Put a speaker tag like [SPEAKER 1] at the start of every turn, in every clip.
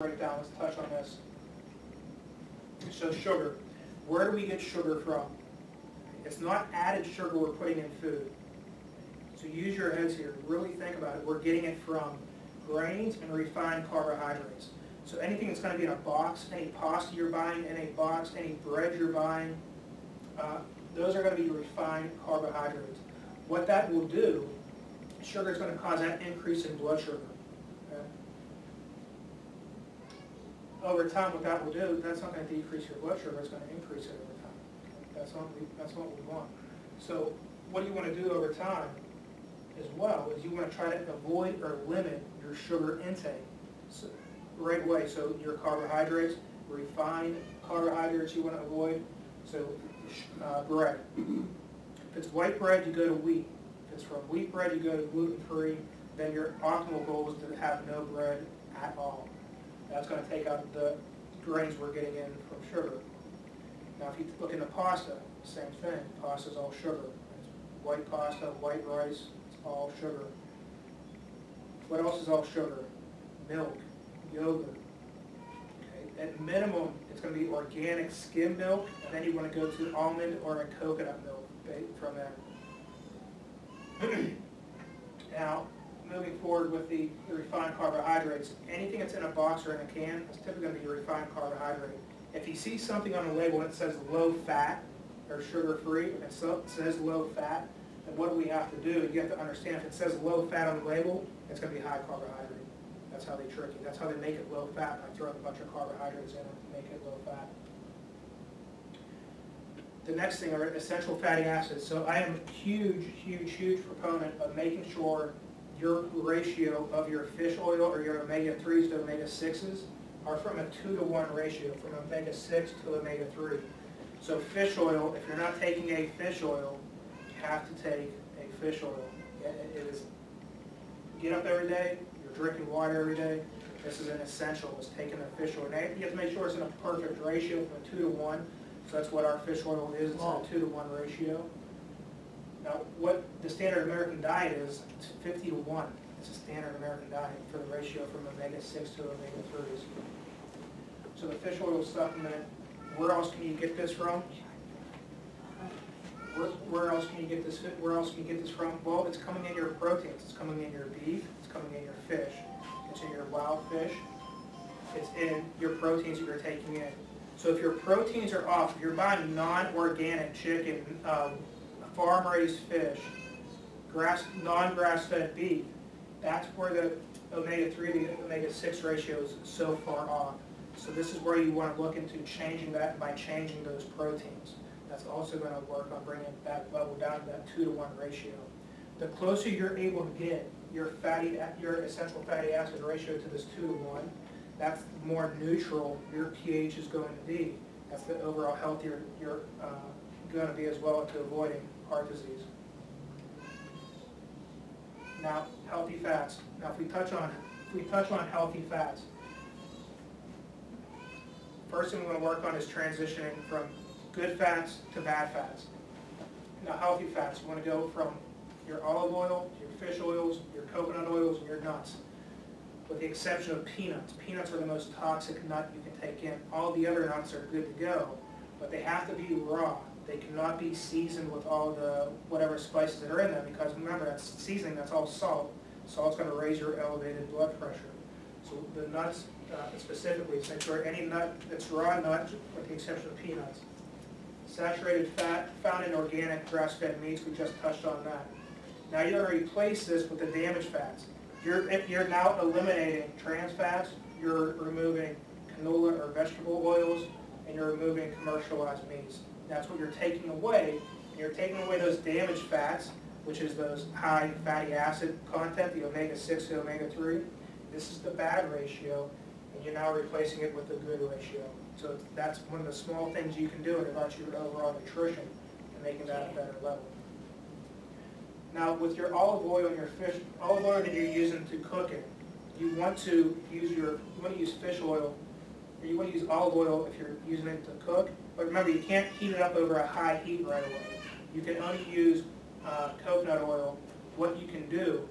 [SPEAKER 1] break down, let's touch on this. So sugar, where do we get sugar from? It's not added sugar we're putting in food. So use your heads here, really think about it. We're getting it from grains and refined carbohydrates. So anything that's going to be in a box, any pasta you're buying in a box, any bread you're buying, those are going to be refined carbohydrates. What that will do, sugar is going to cause that increase in blood sugar. Okay? Over time, what that will do, that's not going to decrease your blood sugar, it's going to increase it over time. Okay? That's what we want. So what you want to do over time as well is you want to try to avoid or limit your sugar intake right away. So your carbohydrates, refined carbohydrates you want to avoid. So bread. If it's white bread, you go to wheat. If it's from wheat bread, you go to gluten-free. Then your optimal goal is to have no bread at all. That's going to take out the grains we're getting in from sugar. Now if you look into pasta, same thing. Pasta is all sugar. It's white pasta, white rice, it's all sugar. What else is all sugar? Milk, yogurt. Okay. At minimum, it's going to be organic skim milk, and then you want to go to almond or a coconut milk from there. Now, moving forward with the refined carbohydrates, anything that's in a box or in a can is typically going to be a refined carbohydrate. If you see something on the label that says low fat or sugar-free, if it says low fat, then what do we have to do? You have to understand if it says low fat on the label, it's going to be high carbohydrate. That's how they trick you. That's how they make it low fat, by throwing a bunch of carbohydrates in it to make it low fat. The next thing are essential fatty acids. So I am a huge proponent of making sure your ratio of your fish oil or your omega-3s to omega-6s are from a 2-to-1 ratio, from omega-6 to omega-3. So fish oil, if you're not taking a fish oil, you have to take a fish oil. It is, get up every day, you're drinking water every day, this is an essential, is taking a fish oil. Now you have to make sure it's in a perfect ratio from a 2-to-1, so that's what our fish oil is, it's in a 2-to-1 ratio. Now, what the standard American diet is, it's 50-to-1. It's a standard American diet for the ratio from omega-6 to omega-3s. So the fish oil supplement, where else can you get this from? Where else can you get this? Where else can you get this from? Well, it's coming in your proteins. It's coming in your beef. It's coming in your fish. It's in your wild fish. It's in your proteins that you're taking in. So if your proteins are off, if you're buying non-organic chicken, farm-raised fish, non-grass-fed beef, that's where the omega-3 to omega-6 ratio is so far off. So this is where you want to look into changing that by changing those proteins. That's also going to work on bringing that level down to that 2-to-1 ratio. The closer you're able to get your essential fatty acid ratio to this 2-to-1, that's more neutral your pH is going to be. That's the overall healthier you're going to be as well to avoiding heart disease. Now, healthy fats. Now, if we touch on healthy fats, first thing we want to work on is transitioning from good fats to bad fats. Now, healthy fats, you want to go from your olive oil, your fish oils, your coconut oils, and your nuts, with the exception of peanuts. Peanuts are the most toxic nut you can take in. All the other nuts are good to go, but they have to be raw. They cannot be seasoned with all the whatever spices that are in them, because remember, that's seasoning, that's all salt. Salt's going to raise your elevated blood pressure. So the nuts specifically, make sure any nut that's raw nut, with the exception of peanuts. Saturated fat found in organic grass-fed meats, we just touched on that. Now you're going to replace this with the damaged fats. If you're now eliminating trans fats, you're removing canola or vegetable oils, and you're removing commercialized meats. That's what you're taking away. You're taking away those damaged fats, which is those high fatty acid content, the omega-6 to omega-3. This is the bad ratio, and you're now replacing it with the good ratio. So that's one of the small things you can do in regards to your overall nutrition and making that a better level. Now, with your olive oil and your fish, olive oil that you're using to cook it, you want to use fish oil, or you want to use olive oil if you're using it to cook. But remember, you can't heat it up over a high heat right away. You can only use coconut oil. What you can do,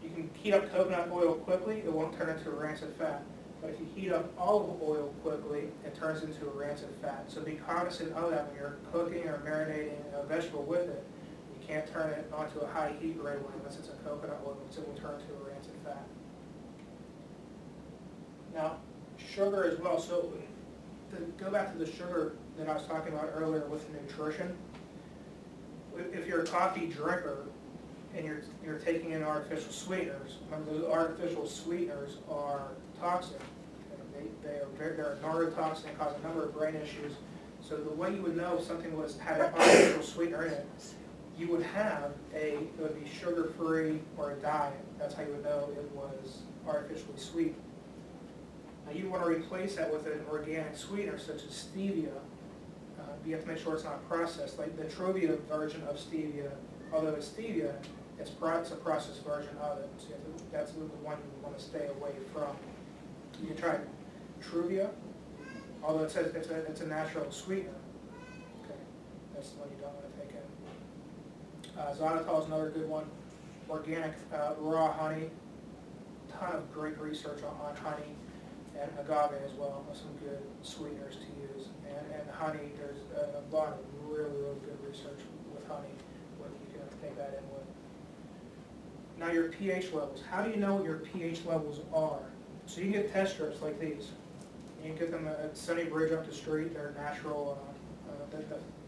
[SPEAKER 1] you can heat up coconut oil quickly. It won't turn into a rancid fat. But if you heat up olive oil quickly, it turns into a rancid fat. So be cognizant of that when you're cooking or marinating a vegetable with it. You can't turn it onto a high heat right away unless it's a coconut oil, because it will turn to a rancid fat. Now, sugar as well. So to go back to the sugar that I was talking about earlier with nutrition, if you're a coffee drinker and you're taking in artificial sweeteners, remember those artificial sweeteners are toxic. They're a neurotoxin, they cause a number of brain issues. So the way you would know if something had an artificial sweetener in it, you would have it would be sugar-free or a diet. That's how you would know it was artificially sweet. Now you want to replace that with an organic sweetener such as stevia. You have to make sure it's not processed. Like the Trovia version of stevia, although it's stevia, it's a processed version of it. So that's the one you want to stay away from. You can try Truvia, although it says it's a natural sweetener. Okay, that's the one you don't want to take in. Xylitol is another good one. Organic raw honey, ton of great research on honey, and agave as well. Some good sweeteners to use. And honey, there's a lot of really, really good research with honey, what you can take that in with. Now your pH levels. How do you know what your pH levels are? So you can get test strips like these. You can get them at Sunny Bridge up the street. They're natural,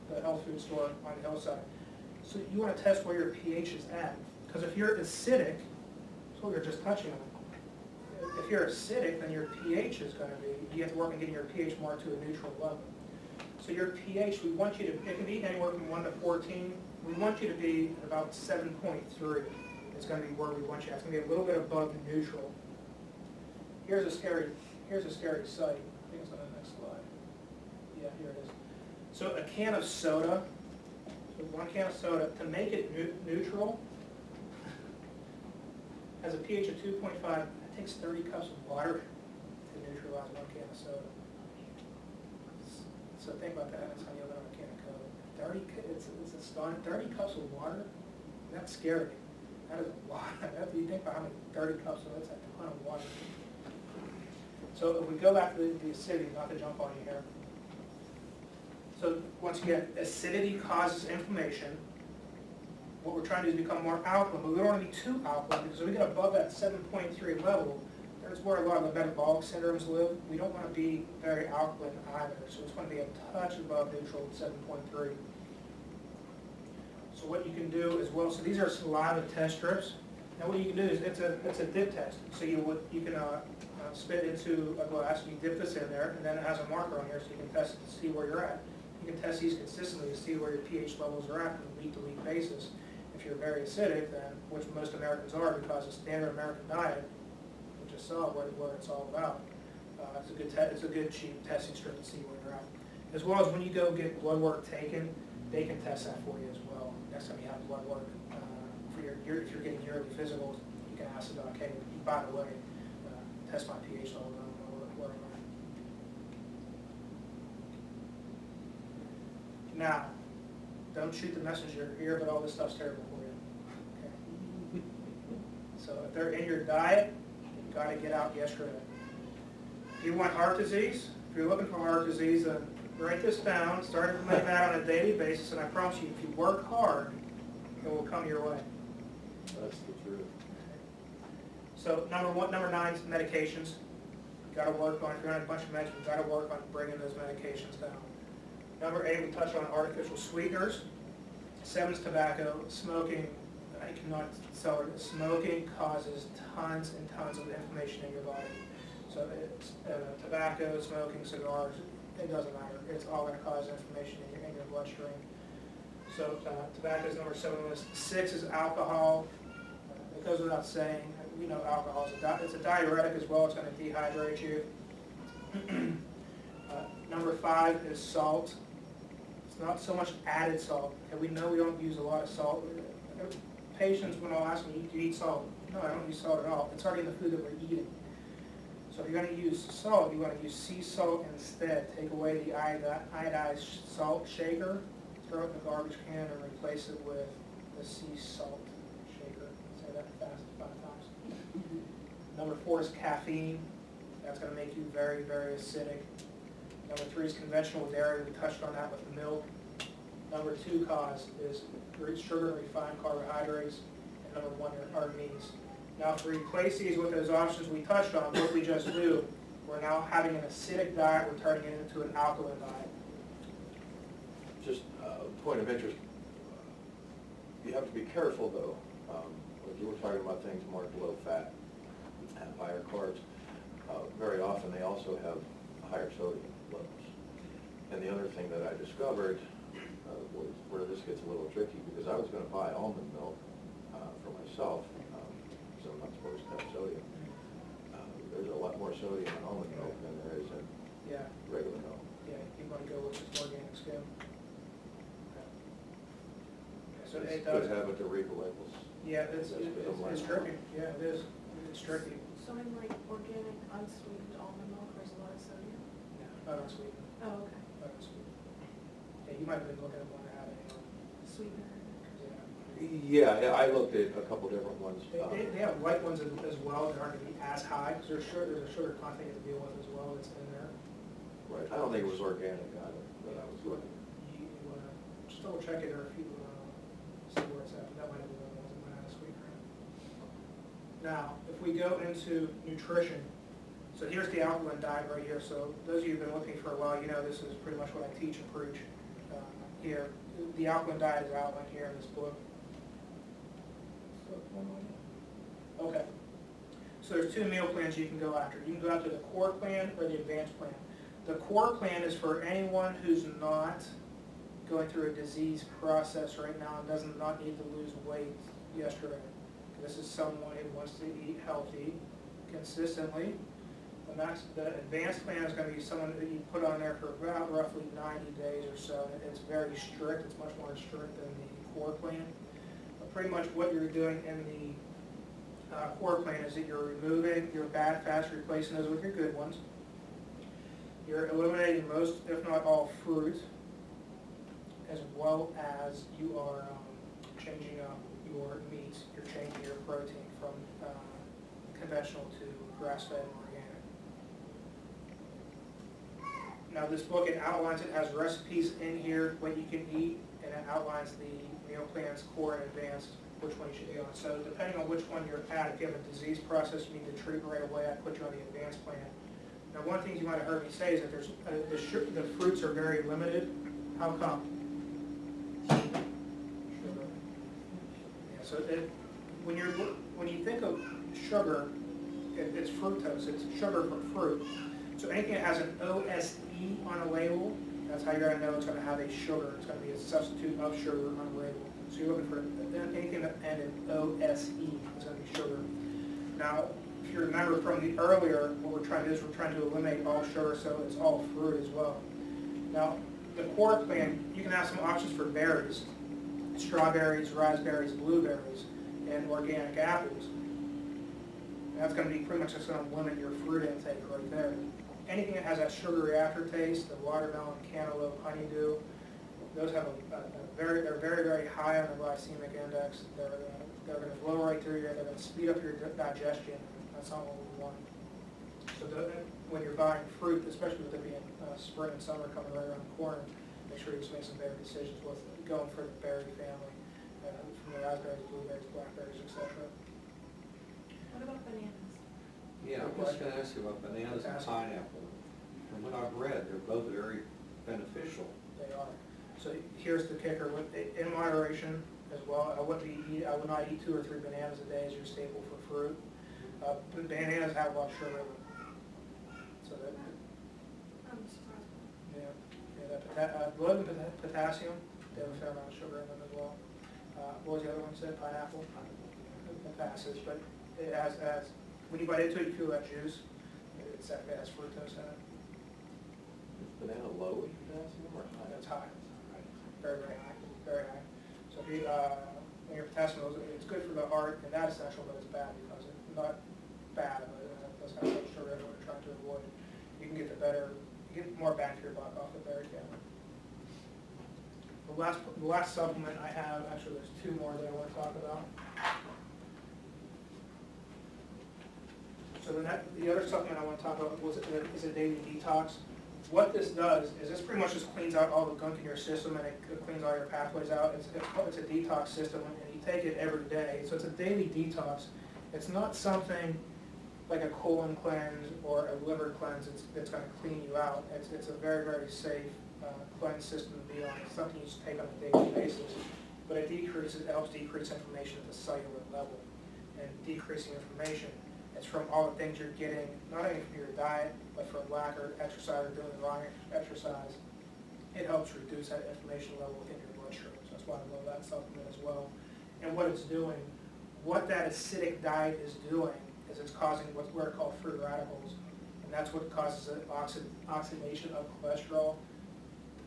[SPEAKER 1] the health food store on the hillside. So you want to test where your pH is at. Because if you're acidic, that's what we were just touching on. If you're acidic, then your pH is going to be, you have to work on getting your pH more to a neutral level. So your pH, we want you to, it can be anywhere from 1 to 14. We want you to be at about 7.3. It's going to be where we want you. It's going to be a little bit above neutral. Here's a scary sight. I think it's on the next slide. Yeah, here it is. So a can of soda, so 1 can of soda, to make it neutral, has a pH of 2.5. It takes 30 cups of water to neutralize 1 can of soda. So think about that. That's how you open up a can of Coke. It's astonishing. 30 cups of water? That's scary. That is a lot. If you think about how many 30 cups of, that's a ton of water. So if we go back to the acidity, not to jump on you here. So once again, acidity causes inflammation. What we're trying to do is become more alkaline, but we don't want to be too alkaline, because if we get above that 7.3 level, that's where a lot of the metabolic syndromes live. We don't want to be very alkaline either, so it's going to be a touch above neutral at 7.3. So what you can do as well, so these are saliva test strips. Now what you can do is it's a dip test. So you can spit into a glass, you dip this in there, and then it has a marker on here, so you can test it to see where you're at. You can test these consistently to see where your pH levels are at on a week-to-week basis. If you're very acidic, then, which most Americans are, because the standard American diet, we just saw what it's all about. It's a good cheap testing strip to see where you're at. As well as when you go get blood work taken, they can test that for you as well. Next time you have blood work, if you're getting yearly physicals, you can ask the doc, hey, by the way, test my pH level, I don't know where I'm at. Now, don't shoot the messenger here, but all this stuff's terrible for you. Okay. So if they're in your diet, you've got to get out yesterday. If you want heart disease, if you're looking for heart disease, then write this down, start implementing that on a daily basis, and I promise you, if you work hard, it will come your way.
[SPEAKER 2] That's the truth.
[SPEAKER 1] So number 9 is medications. You've got to work on, if you're on a bunch of meds, you've got to work on bringing those medications down. Number 8, we touched on artificial sweeteners. 7 is tobacco. Smoking, I cannot sell it. Smoking causes tons and tons of inflammation in your body. So it's tobacco, smoking, cigars, it doesn't matter. It's all going to cause inflammation in your bloodstream. So tobacco is number 7 on the list. 6 is alcohol. It goes without saying. We know alcohol is a diuretic as well. It's going to dehydrate you. Number 5 is salt. It's not so much added salt. And we know we don't use a lot of salt. Patients, when I'll ask them, do you eat salt? No, I don't use salt at all. It's already in the food that we're eating. So if you're going to use salt, you want to use sea salt instead. Take away the iodized salt shaker, throw it in the garbage can, and replace it with the sea salt shaker. Say that fast 5 times. Number 4 is caffeine. That's going to make you very, very acidic. Number 3 is conventional dairy. We touched on that with milk. Number 2 cause is sugar and refined carbohydrates. And number 1 are meats. Now, if we replace these with those options we touched on, what we just do, we're now having an acidic diet, we're turning it into an alkaline diet.
[SPEAKER 2] Just a point of interest, you have to be careful though. When you were talking about things marked low fat and higher carbs, very often they also have higher sodium levels. And the other thing that I discovered was where this gets a little tricky, because I was going to buy almond milk for myself, so I'm not supposed to have sodium. There's a lot more sodium in almond milk than there is in regular milk.
[SPEAKER 1] Yeah, you want to go with just organic skim. So it
[SPEAKER 2] It's
[SPEAKER 1] does.
[SPEAKER 2] good habit to read the labels.
[SPEAKER 1] Yeah, it's tricky. Yeah, it is. It's tricky.
[SPEAKER 3] So in like organic unsweetened almond milk, there's a lot of sodium?
[SPEAKER 1] Not unsweetened.
[SPEAKER 3] Oh, okay.
[SPEAKER 1] Not unsweetened. Yeah, you might have been looking at one that had a,
[SPEAKER 3] Sweetener.
[SPEAKER 2] Yeah, I looked at a couple different ones.
[SPEAKER 1] They have white ones as well that aren't going to be as high, because there's a sugar content you have to deal with as well that's in there.
[SPEAKER 2] Right, I don't think it was organic either, but I was looking.
[SPEAKER 1] You want to just double check it, or if you see where it's at. That might have been the ones that went out of sweetener. Now, if we go into nutrition, so here's the alkaline diet right here. So those of you who've been with me for a while, you know this is pretty much what I teach and preach here. The alkaline diet is outlined here in this book. Okay. So there's 2 meal plans you can go after. You can go after the core plan or the advanced plan. The core plan is for anyone who's not going through a disease process right now and does not need to lose weight yesterday. This is someone who wants to eat healthy consistently. The advanced plan is going to be someone that you put on there for about roughly 90 days or so. It's very strict. It's much more strict than the core plan. But pretty much what you're doing in the core plan is that you're removing your bad fats, replacing those with your good ones. You're eliminating most, if not all, fruit, as well as you are changing up your meats. You're changing your protein from conventional to grass-fed and organic. Now this book, it outlines, it has recipes in here, what you can eat, and it outlines the meal plans, core and advanced, which one you should be on. So depending on which one you're at, if you have a disease process you need to treat right away, I put you on the advanced plan. Now one of the things you might have heard me say is that there's the fruits are very limited. How come? Sugar. Yeah, so when you think of sugar, it's fructose. It's sugar from fruit. So anything that has an OSE on a label, that's how you're going to know it's going to have a sugar. It's going to be a substitute of sugar on a label. So you're looking for anything that ends in OSE is going to be sugar. Now, if you remember from the earlier, what we're trying to do is we're trying to eliminate all sugar, so it's all fruit as well. Now, the core plan, you can have some options for berries, strawberries, raspberries, blueberries, and organic apples. And that's going to be pretty much just going to limit your fruit intake right there. Anything that has that sugary aftertaste, the watermelon, cantaloupe, honeydew, those have they're very, very high on the glycemic index. They're going to blow right through you. They're going to speed up your digestion. That's not what we want. So when you're buying fruit, especially with it being spring and summer coming right around the corner, make sure you just make some better decisions with going for the berry family, from the raspberries, blueberries, blackberries, etc.
[SPEAKER 3] What about bananas?
[SPEAKER 4] Yeah, I'm just going to ask you about bananas and pineapple. From what I've read, they're both very beneficial.
[SPEAKER 1] They are. So here's the kicker: in moderation as well. I would not eat 2 or 3 bananas a day as your staple for fruit. But bananas have a lot of sugar in them. So that,
[SPEAKER 3] I'm surprised.
[SPEAKER 1] blood and potassium, they have a fair amount of sugar in them as well. What was the other one said? Pineapple. It passes, but it has when you bite into it, you feel that juice. It's that has fructose in it.
[SPEAKER 2] Is banana low in potassium or high?
[SPEAKER 1] That's high. Very, very high. Very high. So if you, when your potassium levels, it's good for the heart, and that's essential, but it's bad because it's not bad, but it does have such sugar that we're trying to avoid. You can get you get more bang for your buck off the berry family. The last supplement I have, actually there's 2 more that I want to talk about. So So the other supplement I want to talk about is a daily detox. What this does is this pretty much just cleans out all the gunk in your system, and it cleans all your pathways out. It's a detox system, and you take it every day. So it's a daily detox. It's not something like a colon cleanse or a liver cleanse that's going to clean you out. It's a very, very safe cleanse system to be on. It's something you just take on a daily basis. But it helps decrease inflammation at the cellular level. And decreasing inflammation, it's from all the things you're getting, not only from your diet, but from lack of exercise or doing the wrong exercise. It helps reduce that inflammation level within your bloodstream. So that's why I love that supplement as well. And what it's doing, what that acidic diet is doing, is it's causing what are called free radicals. And that's what causes an oxidation of cholesterol.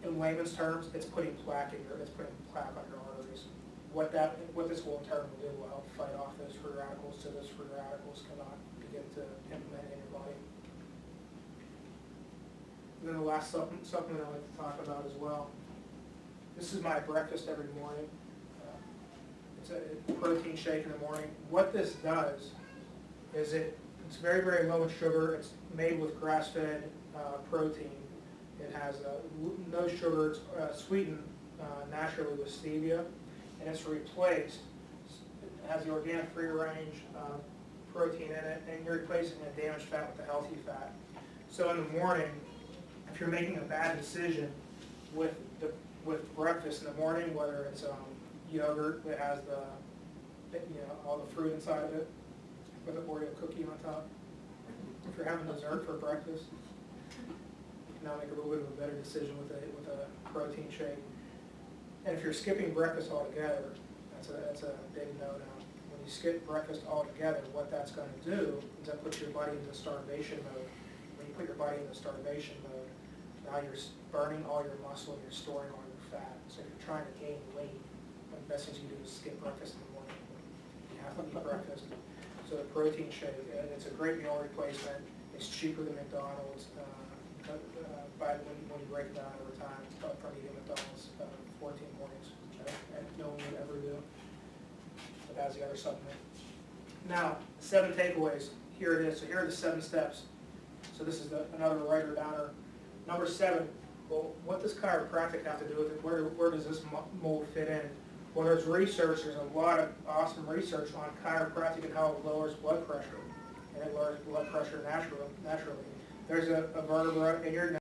[SPEAKER 1] In layman's terms, it's putting plaque on your arteries. What this will in turn will do will help fight off those free radicals, so those free radicals cannot begin to implement in your body. And then the last supplement I like to talk about as well. This is my breakfast every morning. It's a protein shake in the morning. What this does is it's very, very low in sugar. It's made with grass-fed protein. It has no sugar. It's sweetened naturally with stevia, and it's replaced. It has the organic free-range protein in it, and you're replacing the damaged fat with the healthy fat. So in the morning, if you're making a bad decision with breakfast in the morning, whether it's yogurt that has all the fruit inside of it, with an Oreo cookie on top, if you're having dessert for breakfast, you can now make a little bit of a better decision with a protein shake. And if you're skipping breakfast altogether, that's a big no-no. When you skip breakfast altogether, what that's going to do is that puts your body into starvation mode. When you put your body into starvation mode, now you're burning all your muscle and you're storing all your fat. So if you're trying to gain weight, the best thing you do is skip breakfast in the morning. You have to eat breakfast. So the protein shake, it's a great meal replacement. It's cheaper than McDonald's. When you break it down over time, from eating McDonald's 14 mornings, which no one would ever do. It has the other supplement. Now, 7 takeaways. Here it is. So here are the 7 steps. So this is another writer downer. Number 7. Well, what does chiropractic have to do with it? Where does this mold fit in? Well, there's research. There's a lot of awesome research on chiropractic and how it lowers blood pressure, and it lowers blood pressure naturally. There's a vertebra in your neck